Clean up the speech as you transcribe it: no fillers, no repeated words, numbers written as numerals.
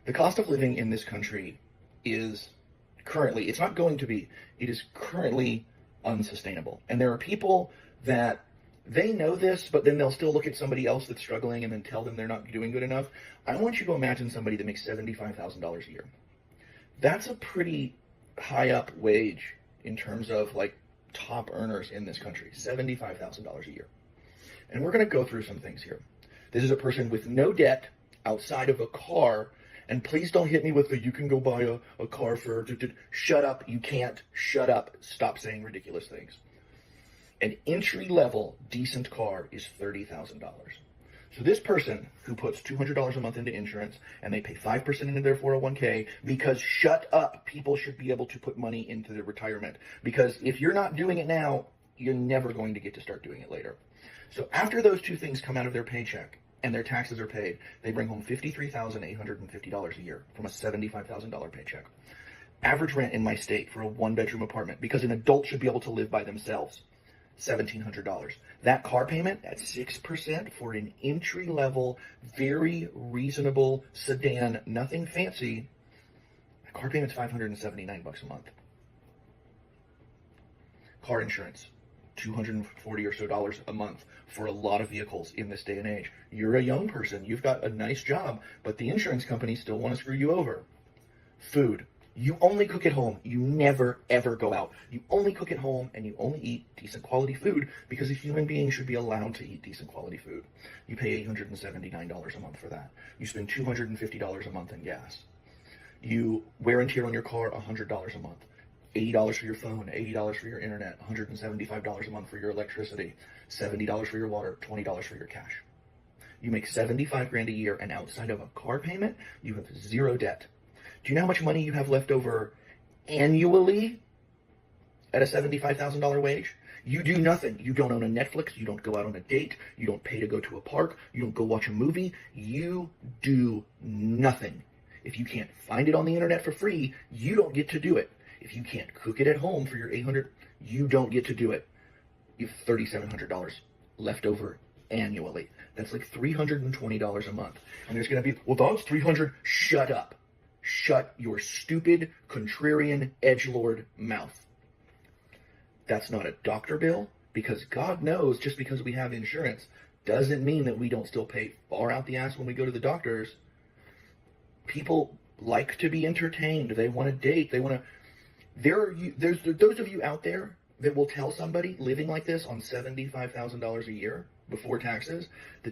The cost of living in this country is currently, it's not going to be, it is currently unsustainable. And there are people that they know this, but then they'll still look at somebody else that's struggling and then tell them they're not doing good enough. I want you to imagine somebody that makes $75,000 a year. That's a pretty high up wage in terms of like top earners in this country, $75,000 a year. And we're going to go through some things here. This is a person with no debt outside of a car. And please don't hit me with the, you can go buy a car for, shut up, you can't, shut up, stop saying ridiculous things. An entry-level decent car is $30,000. So this person who puts $200 a month into insurance and they pay 5% into their 401k because shut up, people should be able to put money into their retirement. Because if you're not doing it now, you're never going to get to start doing it later. So after those two things come out of their paycheck and their taxes are paid, they bring home $53,850 a year from a $75,000 paycheck. Average rent in my state for a one-bedroom apartment, because an adult should be able to live by themselves, $1,700. That car payment at 6% for an entry-level, very reasonable sedan, nothing fancy, the car payment's $579 a month. Car insurance, $240 or so a month for a lot of vehicles in this day and age. You're a young person, you've got a nice job, but the insurance companies still want to screw you over. Food. You only cook at home. You never, ever go out. You only cook at home and you only eat decent quality food because a human being should be allowed to eat decent quality food. You pay $879 a month for that. You spend $250 a month in gas. You wear and tear on your car $100 a month. $80 for your phone, $80 for your internet, $175 a month for your electricity, $70 for your water, $20 for your cash. You make $75,000 a year, and outside of a car payment, you have zero debt. Do you know how much money you have left over annually at a $75,000 wage? You do nothing. You don't own a Netflix. You don't go out on a date. You don't pay to go to a park. You don't go watch a movie. You do nothing. If you can't find it on the internet for free, you don't get to do it. If you can't cook it at home for your $800, you don't get to do it. You have $3,700 left over annually. That's like $320 a month. And there's going to be, well, that's $300. Shut up. Shut your stupid, contrarian, edgelord mouth. That's not a doctor bill, because God knows just because we have insurance doesn't mean that we don't still pay far out the ass when we go to the doctors. People like to be entertained. They want to date. They want to... There's those of you out there that will tell somebody living like this on $75,000 a year before taxes that